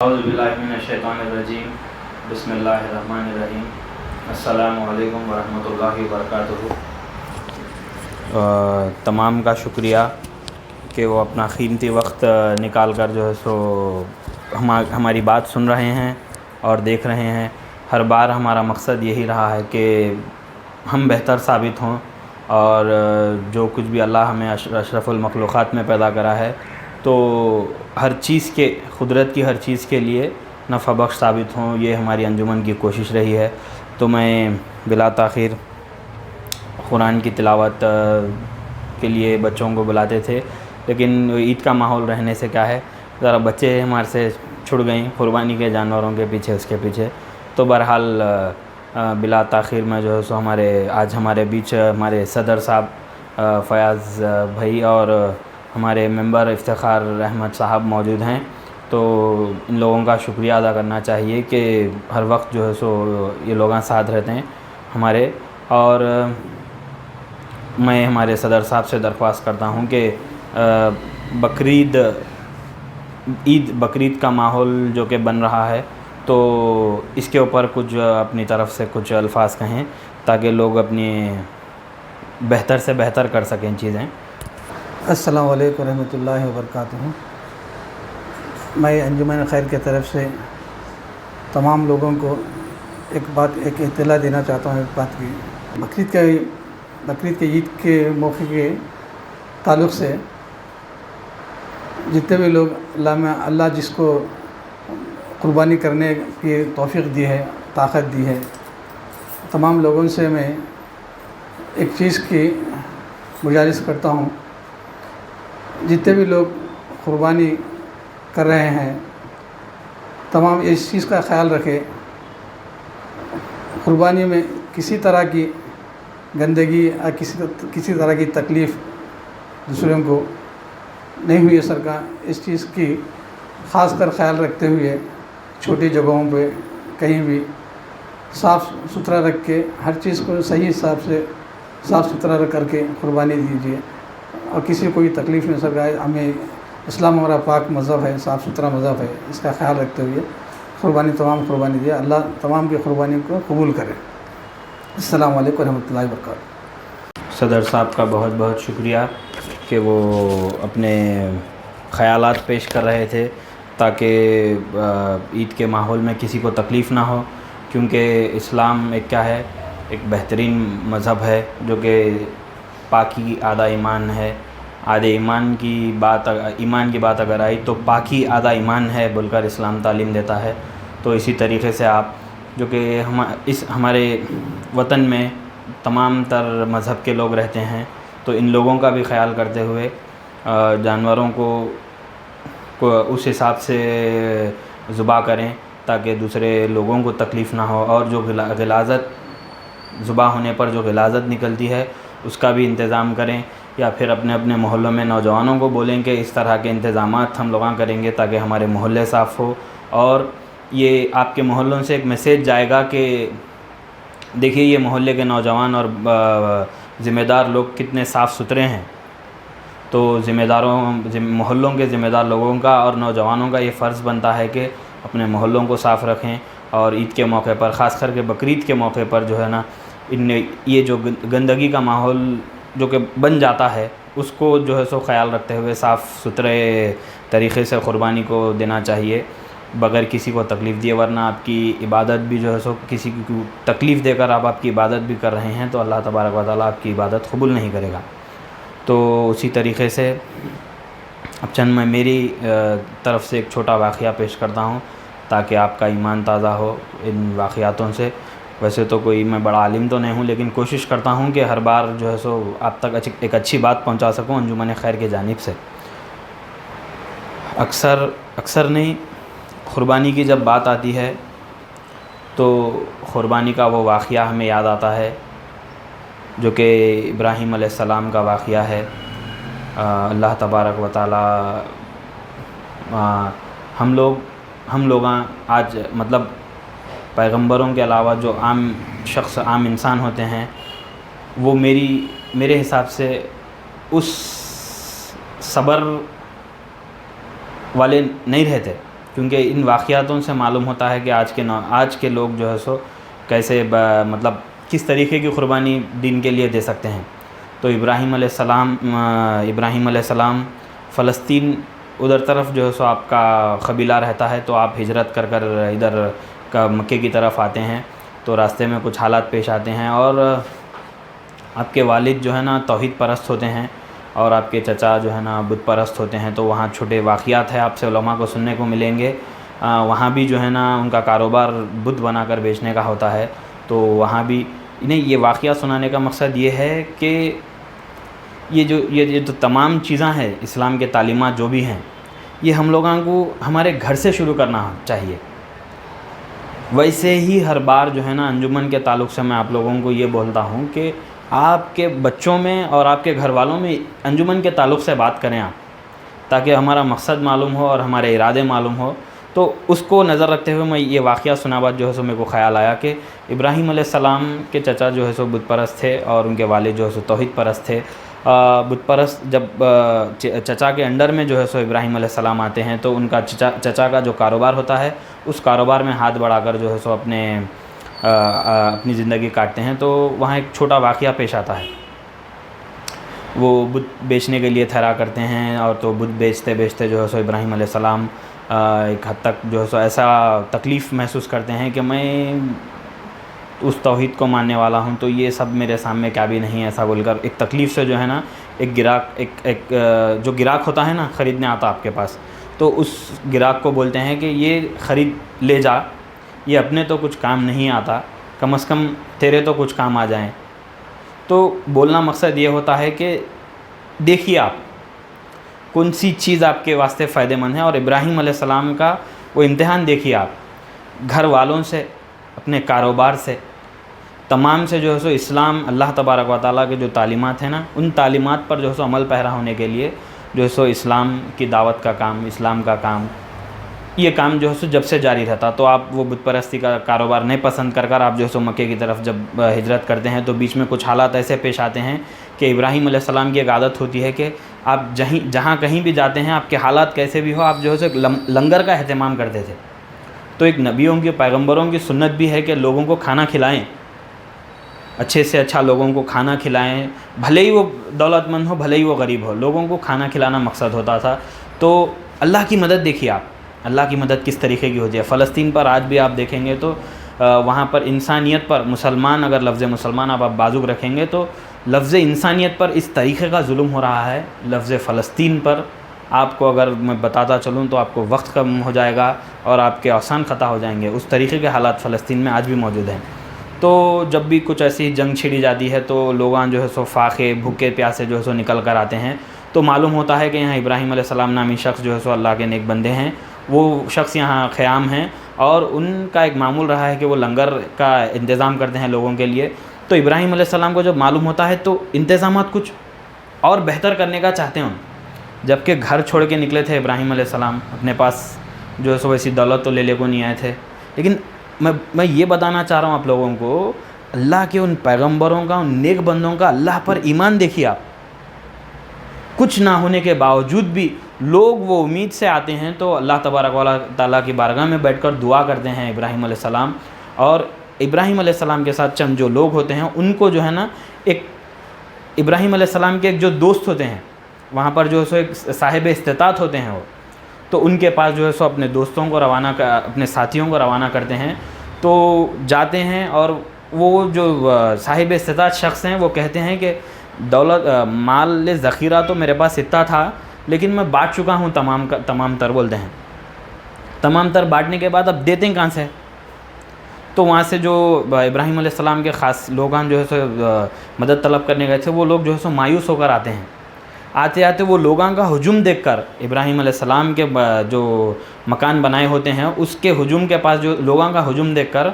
اعوذ باللہ من الشیطان الرجیم بسم اللہ الرحمن الرحیم السلام علیکم ورحمۃ اللہ وبرکاتہ۔ تمام کا شکریہ کہ وہ اپنا قیمتی وقت نکال کر جو ہے سو ہماری بات سن رہے ہیں اور دیکھ رہے ہیں۔ ہر بار ہمارا مقصد یہی رہا ہے کہ ہم بہتر ثابت ہوں اور جو کچھ بھی اللہ ہمیں اشرف المخلوقات میں پیدا کرا ہے تو ہر چیز کے قدرت کی ہر چیز کے لیے نفع بخش ثابت ہوں، یہ ہماری انجمن کی کوشش رہی ہے۔ تو میں بلا تاخیر قرآن کی تلاوت کے لیے بچوں کو بلاتے تھے، لیکن عید کا ماحول رہنے سے کیا ہے ذرا بچے ہمارے سے چھڑ گئیں قربانی کے جانوروں کے پیچھے اس کے پیچھے۔ تو بہرحال بلا تاخیر میں جو ہے سو آج ہمارے بیچ ہمارے صدر صاحب فیاض بھائی اور ہمارے ممبر افتخار احمد صاحب موجود ہیں، تو ان لوگوں کا شکریہ ادا کرنا چاہیے کہ ہر وقت جو ہے سو یہ لوگاں ساتھ رہتے ہیں ہمارے۔ اور میں ہمارے صدر صاحب سے درخواست کرتا ہوں کہ بقرعید کا ماحول جو کہ بن رہا ہے تو اس کے اوپر کچھ اپنی طرف سے کچھ الفاظ کہیں تاکہ لوگ اپنی بہتر سے بہتر کر سکیں چیزیں۔ السلام علیکم ورحمۃ اللہ وبرکاتہ۔ میں انجمن خیر کی طرف سے تمام لوگوں کو ایک اطلاع دینا چاہتا ہوں ایک بات کی۔ بقرعید کے عید کے موقع کے تعلق سے جتنے بھی لوگ اللہ جس کو قربانی کرنے کی توفیق دی ہے، طاقت دی ہے، تمام لوگوں سے میں ایک چیز کی گزارش کرتا ہوں، جتنے بھی لوگ قربانی کر رہے ہیں تمام اس چیز کا خیال رکھے، قربانی میں کسی طرح کی گندگی یا کسی طرح کی تکلیف دوسروں کو نہیں ہوئی سرکار، اس چیز کی خاص کر خیال رکھتے ہوئے چھوٹی جگہوں پہ کہیں بھی صاف ستھرا رکھ کے ہر چیز کو صحیح حساب سے صاف ستھرا رکھ کر کے قربانی دیجیے، اور کسی کوئی تکلیف نہیں سرکار۔ ہمیں اسلام ہمارا پاک مذہب ہے، صاف ستھرا مذہب ہے، اس کا خیال رکھتے ہوئے تمام قربانی دیا، اللہ تمام کی قربانی کو قبول کرے۔ السلام علیکم ورحمۃ اللہ وبرکاتہ۔ صدر صاحب کا بہت بہت شکریہ کہ وہ اپنے خیالات پیش کر رہے تھے تاکہ عید کے ماحول میں کسی کو تکلیف نہ ہو، کیونکہ اسلام ایک کیا ہے، ایک بہترین مذہب ہے جو کہ پاکی آدھا ایمان ہے۔ آدھے ایمان کی بات اگر آئی تو پاکی آدھا ایمان ہے بول کر اسلام تعلیم دیتا ہے۔ تو اسی طریقے سے آپ جو کہ ہمارے وطن میں تمام تر مذہب کے لوگ رہتے ہیں، تو ان لوگوں کا بھی خیال کرتے ہوئے جانوروں کو اس حساب سے ذبح کریں تاکہ دوسرے لوگوں کو تکلیف نہ ہو، اور جو ذبح ہونے پر جو غلاظت نکلتی ہے اس کا بھی انتظام کریں، یا پھر اپنے محلوں میں نوجوانوں کو بولیں کہ اس طرح کے انتظامات ہم لوگاں کریں گے تاکہ ہمارے محلے صاف ہو۔ اور یہ آپ کے محلوں سے ایک میسیج جائے گا کہ دیکھیے یہ محلے کے نوجوان اور ذمہ دار لوگ کتنے صاف ستھرے ہیں۔ تو محلوں کے ذمہ دار لوگوں کا اور نوجوانوں کا یہ فرض بنتا ہے کہ اپنے محلوں کو صاف رکھیں، اور عید کے موقع پر خاص کر کے بقرعید کے موقع پر جو ہے نا یہ جو گندگی کا ماحول جو کہ بن جاتا ہے اس کو جو ہے سو خیال رکھتے ہوئے صاف ستھرے طریقے سے قربانی کو دینا چاہیے بغیر کسی کو تکلیف دیے، ورنہ آپ کی عبادت بھی جو ہے سو کسی کو تکلیف دے کر آپ کی عبادت بھی کر رہے ہیں تو اللہ تبارک و تعالیٰ آپ کی عبادت قبول نہیں کرے گا۔ تو اسی طریقے سے اب چند میں میری طرف سے ایک چھوٹا واقعہ پیش کرتا ہوں تاکہ آپ کا ایمان تازہ ہو ان واقعاتوں سے۔ ویسے تو کوئی میں بڑا عالم تو نہیں ہوں، لیکن کوشش کرتا ہوں کہ ہر بار جو ہے سو آپ تک ایک اچھی بات پہنچا سکوں انجمن خیر کی جانب سے۔ اکثر نہیں، قربانی کی جب بات آتی ہے تو قربانی کا وہ واقعہ ہمیں یاد آتا ہے جو کہ ابراہیم علیہ السلام کا واقعہ ہے۔ اللہ تبارک و تعالیٰ ہم لوگاں آج مطلب پیغمبروں کے علاوہ جو عام انسان ہوتے ہیں وہ میرے حساب سے اس صبر والے نہیں رہتے کیونکہ ان واقعاتوں سے معلوم ہوتا ہے کہ آج کے لوگ جو ہے سو کیسے مطلب کس طریقے کی قربانی دین کے لیے دے سکتے ہیں۔ تو ابراہیم علیہ السلام فلسطین ادھر طرف جو ہے سو آپ کا قبیلہ رہتا ہے، تو آپ ہجرت کر ادھر کا مکے کی طرف آتے ہیں، تو راستے میں کچھ حالات پیش آتے ہیں، اور آپ کے والد جو ہے نا توحید پرست ہوتے ہیں، اور آپ کے چچا جو ہے نا بت پرست ہوتے ہیں۔ تو وہاں چھوٹے واقعات ہیں آپ سے علماء کو سننے کو ملیں گے۔ وہاں بھی جو ہے نا ان کا کاروبار بت بنا کر بیچنے کا ہوتا ہے، تو وہاں بھی انہیں یہ واقعہ سنانے کا مقصد یہ ہے کہ یہ جو تمام چیزاں ہیں اسلام کے تعلیمات جو بھی ہیں، یہ ہم لوگوں کو ہمارے گھر سے شروع کرنا چاہیے۔ ویسے ہی ہر بار جو ہے نا انجمن کے تعلق سے میں آپ لوگوں کو یہ بولتا ہوں کہ آپ کے بچوں میں اور آپ کے گھر والوں میں انجمن کے تعلق سے بات کریں آپ، تاکہ ہمارا مقصد معلوم ہو اور ہمارے ارادے معلوم ہو۔ تو اس کو نظر رکھتے ہوئے میں یہ واقعہ سنا بعد جو ہے سو میرے کو خیال آیا کہ ابراہیم علیہ السلام کے چچا جو ہے سو بت پرست تھے، اور ان کے والد جو ہے سو توحید پرست تھے۔ بت پرست جب چچا کے انڈر میں جو ہے سو ابراہیم علیہ السلام آتے ہیں، تو ان کا چچا کا جو کاروبار ہوتا ہے اس کاروبار میں ہاتھ بڑھا کر جو ہے سو اپنی زندگی کاٹتے ہیں۔ تو وہاں ایک چھوٹا واقعہ پیش آتا ہے، وہ بت بیچنے کے لیے ٹھہرا کرتے ہیں، اور تو بت بیچتے جو ہے سو ابراہیم علیہ السلام ایک حد تک جو ہے سو ایسا تکلیف محسوس کرتے ہیں کہ میں اس توحید کو ماننے والا ہوں، تو یہ سب میرے سامنے کیا بھی نہیں، ایسا بول کر ایک تکلیف سے جو ہے نا ایک جو گراہک ہوتا ہے نا خریدنے آتا آپ کے پاس، تو اس گراہک کو بولتے ہیں کہ یہ خرید لے جا، یہ اپنے تو کچھ کام نہیں آتا، کم از کم تیرے تو کچھ کام آ جائیں۔ تو بولنا مقصد یہ ہوتا ہے کہ دیکھیے آپ کون سی چیز آپ کے واسطے فائدہ مند ہے، اور ابراہیم علیہ السلام کا وہ امتحان دیکھیے آپ، گھر والوں سے، اپنے کاروبار سے، تمام سے جو ہے سو اسلام اللہ تبارک و تعالیٰ کے جو تعلیمات ہیں نا، ان تعلیمات پر جو ہے سو عمل پیرا ہونے کے لیے جو ہے سو اسلام کی دعوت کا کام، اسلام کا کام، یہ کام جو ہے سو جب سے جاری رہتا۔ تو آپ وہ بت پرستی کا کاروبار نہیں پسند کر آپ جو ہے سو مکے کی طرف جب ہجرت کرتے ہیں، تو بیچ میں کچھ حالات ایسے پیش آتے ہیں کہ ابراہیم علیہ السلام کی ایک عادت ہوتی ہے کہ آپ جہاں کہیں بھی جاتے ہیں، آپ کے حالات کیسے بھی ہو، آپ جو ہے سو لنگر کا اہتمام کرتے تھے۔ تو ایک نبیوں کی، پیغمبروں کی سنت بھی ہے کہ لوگوں کو کھانا کھلائیں، اچھے سے اچھا لوگوں کو کھانا کھلائیں، بھلے ہی وہ دولت مند ہو، بھلے ہی وہ غریب ہو، لوگوں کو کھانا کھلانا مقصد ہوتا تھا۔ تو اللہ کی مدد دیکھیے آپ، اللہ کی مدد کس طریقے کی ہوتی ہے۔ فلسطین پر آج بھی آپ دیکھیں گے تو وہاں پر انسانیت پر، مسلمان اگر لفظ مسلمان آپ بازوق رکھیں گے تو لفظ انسانیت پر اس طریقے کا ظلم ہو رہا ہے۔ لفظ فلسطین پر آپ کو اگر میں بتاتا چلوں تو آپ کو وقت کم ہو جائے گا اور آپ کے آسان خطا ہو جائیں گے، اس طریقے کے حالات فلسطین میں آج بھی موجود ہیں۔ تو جب بھی کچھ ایسی جنگ چھڑی جاتی ہے تو لوگاں جو ہے سو فاقے، بھوکے پیاسے جو ہے سو نکل کر آتے ہیں، تو معلوم ہوتا ہے کہ یہاں ابراہیم علیہ السلام نامی شخص جو ہے سو اللہ کے نیک بندے ہیں، وہ شخص یہاں قیام ہیں، اور ان کا ایک معمول رہا ہے کہ وہ لنگر کا انتظام کرتے ہیں لوگوں کے لیے۔ تو ابراہیم علیہ السلام کو جب معلوم ہوتا ہے تو انتظامات کچھ اور بہتر کرنے کا چاہتے ہیں، جبکہ گھر چھوڑ کے نکلے تھے ابراہیم علیہ السلام، اپنے پاس جو ہے سو ویسی دولت تو لے کو نہیں آئے تھے، لیکن میں یہ بتانا چاہ رہا ہوں آپ لوگوں کو، اللہ کے ان پیغمبروں کا، ان نیک بندوں کا اللہ پر ایمان دیکھیے آپ، کچھ نہ ہونے کے باوجود بھی لوگ وہ امید سے آتے ہیں، تو اللہ تبارک و تعالیٰ کی بارگاہ میں بیٹھ کر دعا کرتے ہیں ابراہیم علیہ السلام، اور ابراہیم علیہ السلام کے ساتھ چند جو لوگ ہوتے ہیں ان کو جو ہے نا، ایک ابراہیم علیہ السلام کے ایک جو دوست ہوتے ہیں وہاں پر جو ہے سو ایک صاحب استطاعت ہوتے ہیں، وہ تو ان کے پاس جو ہے سو اپنے دوستوں کو اپنے ساتھیوں کو روانہ کرتے ہیں، تو جاتے ہیں، اور وہ جو صاحب استطاعت شخص ہیں وہ کہتے ہیں کہ دولت، مال ذخیرہ تو میرے پاس اتنا تھا، لیکن میں بانٹ چکا ہوں تمام تر، بولتے ہیں تمام تر بانٹنے کے بعد اب دیتے ہیں کہاں سے؟ تو وہاں سے جو ابراہیم علیہ السلام کے خاص لوگاں جو ہے سو مدد طلب کرنے گئے تھے، وہ لوگ جو ہے سو مایوس ہو کر آتے ہیں، آتے وہ لوگاں کا ہجوم دیکھ کر، ابراہیم علیہ السلام کے جو مکان بنائے ہوتے ہیں اس کے ہجوم کے پاس جو لوگاں کا ہجوم دیکھ کر،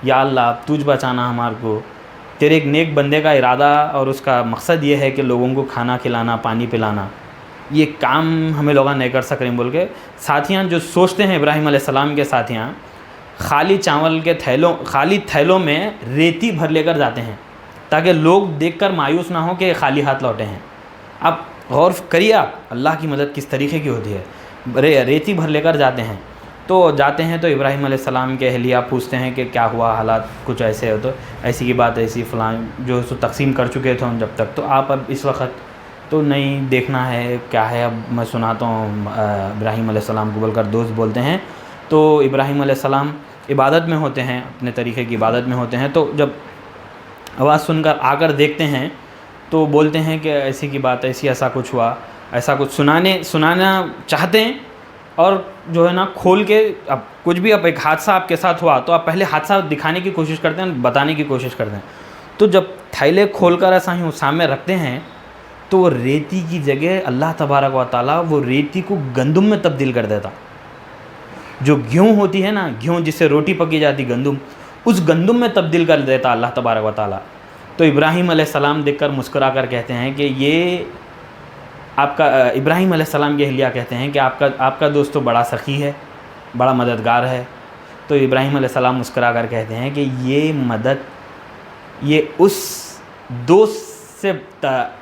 یا اللہ تجھ بچانا ہمارے کو، تیرے ایک نیک بندے کا ارادہ اور اس کا مقصد یہ ہے کہ لوگوں کو کھانا کھلانا، پانی پلانا، یہ کام ہمیں لوگاں نہیں کر سک رہے بول کے ساتھیاں جو سوچتے ہیں، ابراہیم علیہ السلام کے ساتھیاں خالی چاول کے خالی تھیلوں میں ریتی بھر لے کر جاتے ہیں، تاکہ لوگ دیکھ کر مایوس نہ ہوں کہ خالی ہاتھ لوٹے ہیں۔ اب غور کریے آپ، اللہ کی مدد کس طریقے کی ہوتی ہے، ریتی بھر لے کر جاتے ہیں، تو جاتے ہیں تو ابراہیم علیہ السلام کے اہلیہ پوچھتے ہیں کہ کیا ہوا، حالات کچھ ایسے ہو تو ایسی کی بات ایسی، فلاں جو سو تقسیم کر چکے تھے جب تک، تو آپ اب اس وقت تو نہیں دیکھنا ہے کیا ہے، اب میں سناتا ہوں ابراہیم علیہ السلام کو بول کر دوست بولتے ہیں۔ تو ابراہیم علیہ السلام عبادت میں ہوتے ہیں، اپنے طریقے کی عبادت میں ہوتے ہیں، تو جب آواز سن کر آ کر دیکھتے ہیں تو بولتے ہیں کہ ایسی کی بات ایسی، ایسا کچھ ہوا، ایسا کچھ سنانا چاہتے ہیں، اور جو ہے نا کھول کے اب کچھ بھی، اب ایک حادثہ آپ کے ساتھ ہوا تو آپ پہلے حادثہ دکھانے کی کوشش کرتے ہیں، بتانے کی کوشش کرتے ہیں، تو جب تھیلے کھول کر ایسا ہی سامنے رکھتے ہیں تو وہ ریتی کی جگہ اللہ تبارک و تعالیٰ وہ ریتی کو گندم میں تبدیل کر دیتا۔ جو گیہوں ہوتی ہے نا، گیہوں جس سے روٹی پکی جاتی، گندم، اس گندم میں تبدیل کر دیتا اللہ تبارک و تعالیٰ۔ تو ابراہیم علیہ السلام دیکھ کر مسکرا کر کہتے ہیں کہ یہ آپ کا، ابراہیم علیہ السلام کے اہلیہ کہتے ہیں کہ آپ کا دوست تو بڑا سخی ہے، بڑا مددگار ہے۔ تو ابراہیم علیہ السلام مسکرا کر کہتے ہیں کہ یہ مدد یہ اس دوست سے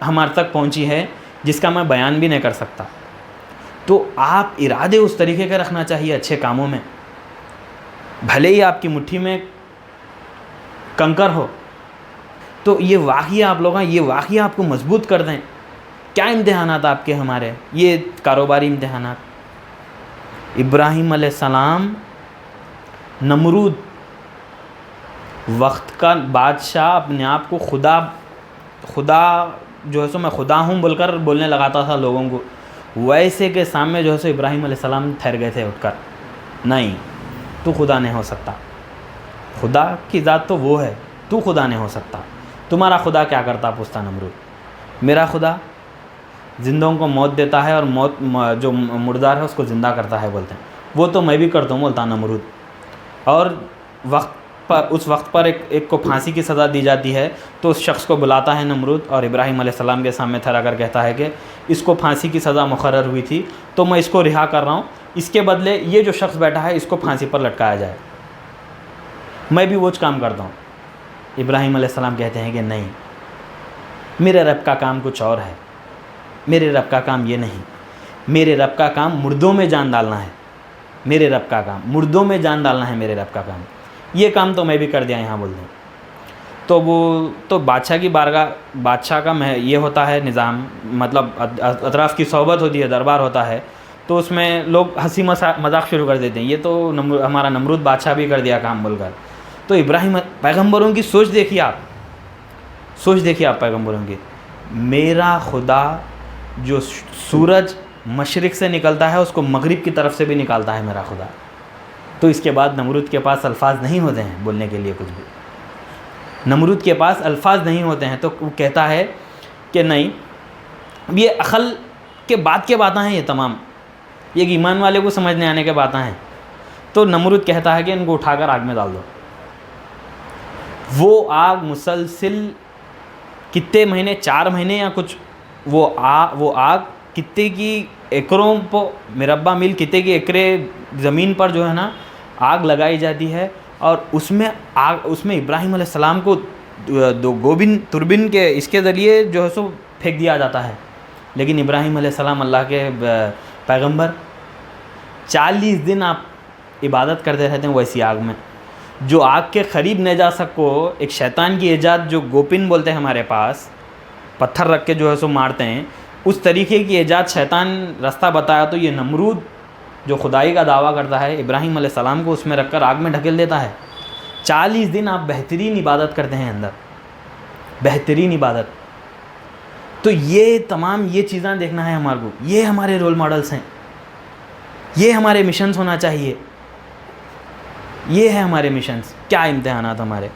ہمارے تک پہنچی ہے جس کا میں بیان بھی نہیں کر سکتا۔ تو آپ ارادے اس طریقے کا رکھنا چاہیے اچھے کاموں میں، بھلے ہی آپ کی مٹھی میں کنکر ہو، تو یہ واقعہ آپ لوگوں، یہ واقعہ آپ کو مضبوط کر دیں۔ کیا امتحانات آپ کے ہمارے، یہ کاروباری امتحانات۔ ابراہیم علیہ السلام، نمرود وقت کا بادشاہ، اپنے آپ کو خدا جو ہے سو میں خدا ہوں بول کر بولنے لگاتا تھا لوگوں کو، ویسے کے سامنے جو ہے سو ابراہیم علیہ السلام ٹھہر گئے تھے اٹھ کر، نہیں تو خدا نہیں ہو سکتا، خدا کی ذات تو وہ ہے، تو خدا نہیں ہو سکتا۔ تمہارا خدا کیا کرتا پوچھتا نمرود؟ میرا خدا زندوں کو موت دیتا ہے اور موت جو مردار ہے اس کو زندہ کرتا ہے بولتے ہیں، وہ تو میں بھی کرتا ہوں بولتا نمرود۔ اور اس وقت پر ایک کو پھانسی کی سزا دی جاتی ہے تو اس شخص کو بلاتا ہے نمرود، اور ابراہیم علیہ السلام کے سامنے ٹھہرا کر کہتا ہے کہ اس کو پھانسی کی سزا مقرر ہوئی تھی تو میں اس کو رہا کر رہا ہوں، اس کے بدلے یہ جو شخص بیٹھا ہے اس کو پھانسی پر لٹکایا جائے، میں بھی وہ کام کرتا ہوں۔ ابراہیم علیہ السلام کہتے ہیں کہ نہیں، میرے رب کا کام کچھ اور ہے، میرے رب کا کام یہ نہیں، میرے رب کا کام مردوں میں جان ڈالنا ہے، میرے رب کا کام مردوں میں جان ڈالنا ہے، میرے رب کا کام، یہ کام تو میں بھی کر دیا یہاں بول دیں۔ تو وہ تو بادشاہ کی بارگاہ، بادشاہ کا یہ ہوتا ہے نظام، مطلب اطراف کی صحبت ہوتی ہے، دربار ہوتا ہے، تو اس میں لوگ ہنسی مذاق شروع کر دیتے ہیں، یہ تو ہمارا نمرود بادشاہ بھی کر دیا کام بول کر۔ تو ابراہیم، پیغمبروں کی سوچ دیکھیے آپ پیغمبروں کی، میرا خدا جو سورج مشرق سے نکلتا ہے اس کو مغرب کی طرف سے بھی نکالتا ہے میرا خدا۔ تو اس کے بعد نمرود کے پاس الفاظ نہیں ہوتے ہیں بولنے کے لیے کچھ بھی، نمرود کے پاس الفاظ نہیں ہوتے ہیں، تو وہ کہتا ہے کہ نہیں، اب یہ عقل کے بعد کے باتیں ہیں، یہ تمام یہ ایمان والے کو سمجھنے آنے کے باتیں ہیں۔ تو نمرود کہتا ہے کہ ان کو اٹھا کر آگ میں ڈال دو۔ وہ آگ مسلسل کتنے مہینے، 4 مہینے یا کچھ، وہ آگ کتنے کی ایکڑوں پہ، مربع میل کتنے کی ایکڑے زمین پر جو ہے نا آگ لگائی جاتی ہے، اور اس میں ابراہیم علیہ السلام کو توربین کے اس کے ذریعے جو ہے سو پھینک دیا جاتا ہے، لیکن ابراہیم علیہ السلام اللہ کے پیغمبر 40 دن آپ عبادت کرتے رہتے ہیں ویسی آگ میں، جو آگ کے قریب نہیں جا سکو۔ ایک شیطان کی ایجاد جو گوپن بولتے ہیں ہمارے پاس، پتھر رکھ کے جو ہے سو مارتے ہیں، اس طریقے کی ایجاد شیطان رستہ بتایا، تو یہ نمرود جو خدائی کا دعویٰ کرتا ہے ابراہیم علیہ السلام کو اس میں رکھ کر آگ میں ڈھکیل دیتا ہے۔ 40 دن آپ بہترین عبادت کرتے ہیں اندر، بہترین عبادت۔ تو یہ تمام یہ چیزیں دیکھنا ہے ہمارے کو، یہ ہمارے رول ماڈلز ہیں، یہ ہمارے مشنز ہونا چاہیے، یہ ہے ہمارے مشنز۔ کیا امتحانات ہمارے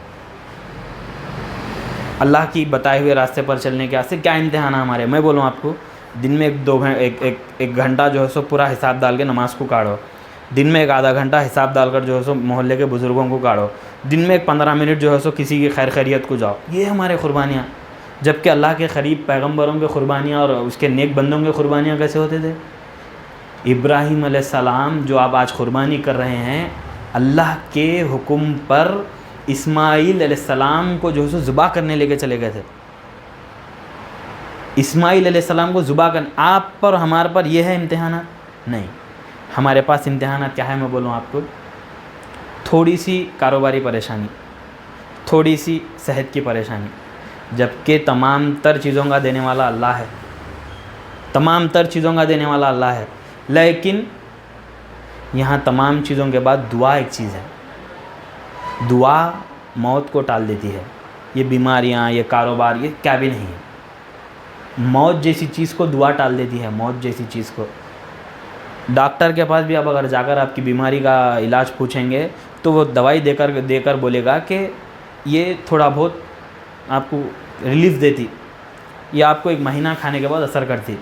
اللہ کی بتائے ہوئے راستے پر چلنے کے واسطے، کیا امتحان ہے ہمارے۔ میں بولوں آپ کو، دن میں ایک گھنٹہ جو ہے سو پورا حساب ڈال کے نماز کو کاٹو، دن میں ایک آدھا گھنٹہ حساب ڈال کر جو ہے سو محلے کے بزرگوں کو کاٹو، دن میں ایک 15 منٹ جو ہے سو کسی کی خیر خیریت کو جاؤ، یہ ہمارے قربانیاں۔ جبکہ اللہ کے قریب پیغمبروں کے قربانیاں اور اس کے نیک بندوں کے قربانیاں کیسے ہوتے تھے۔ ابراہیم علیہ السلام جو آپ آج قربانی کر رہے ہیں، اللہ کے حکم پر اسماعیل علیہ السلام کو جو ہے سو ذبح کرنے لے کے چلے گئے تھے۔ اسماعیل علیہ السلام کو ذبح کرنے، آپ پر ہمارے پر یہ ہے امتحانات؟ نہیں، ہمارے پاس امتحانات کیا ہے میں بولوں آپ کو؟ تھوڑی سی کاروباری پریشانی، تھوڑی سی صحت کی پریشانی، جبکہ تمام تر چیزوں کا دینے والا اللہ ہے، تمام تر چیزوں کا دینے والا اللہ ہے. لیکن یہاں تمام چیزوں کے بعد دعا ایک چیز ہے. دعا موت کو ٹال دیتی ہے. یہ بیماریاں، یہ کاروبار، یہ کیا بھی نہیں ہے. موت جیسی چیز کو دعا ٹال دیتی ہے. موت جیسی چیز کو ڈاکٹر کے پاس بھی اب اگر جا کر آپ کی بیماری کا علاج پوچھیں گے تو وہ دوائی دے کر بولے گا کہ یہ تھوڑا بہت آپ کو ریلیف دیتی، یہ آپ کو 1 مہینہ کھانے کے بعد اثر کرتی.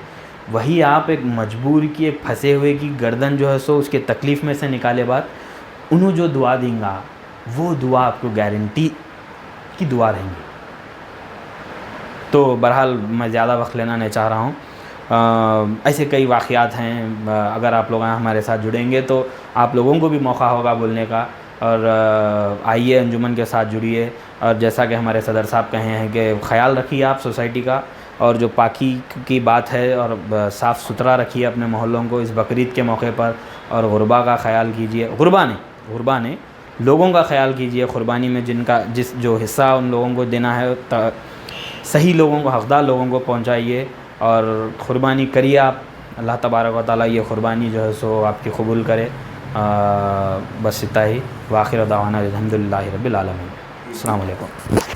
وہی آپ ایک مجبور کی، ایک پھنسے ہوئے کی گردن جو ہے سو اس کے تکلیف میں سے نکالے بعد انہوں جو دعا دیں گا وہ دعا آپ کو گارنٹی کی دعا رہیں گی. تو بہرحال میں زیادہ وقت لینا نہیں چاہ رہا ہوں. ایسے کئی واقعات ہیں. اگر آپ لوگ ہمارے ساتھ جڑیں گے تو آپ لوگوں کو بھی موقع ہوگا بولنے کا. اور آئیے انجمن کے ساتھ جڑیے. اور جیسا کہ ہمارے صدر صاحب کہے ہیں کہ خیال رکھیے آپ سوسائٹی کا، اور جو پاکی کی بات ہے اور صاف ستھرا رکھیے اپنے محلوں کو اس بقرعید کے موقع پر. اور غربا کا خیال کیجیے. غربا نے لوگوں کا خیال کیجیے. قربانی میں جو حصہ ان لوگوں کو دینا ہے صحیح لوگوں کو، حقدار لوگوں کو پہنچائیے اور قربانی کریے آپ. اللہ تبارک و تعالیٰ یہ قربانی جو ہے سو آپ کی قبول کرے. بس اتنا ہی. وآخر دعوانا الحمدللہ رب العالمین. السلام علیکم.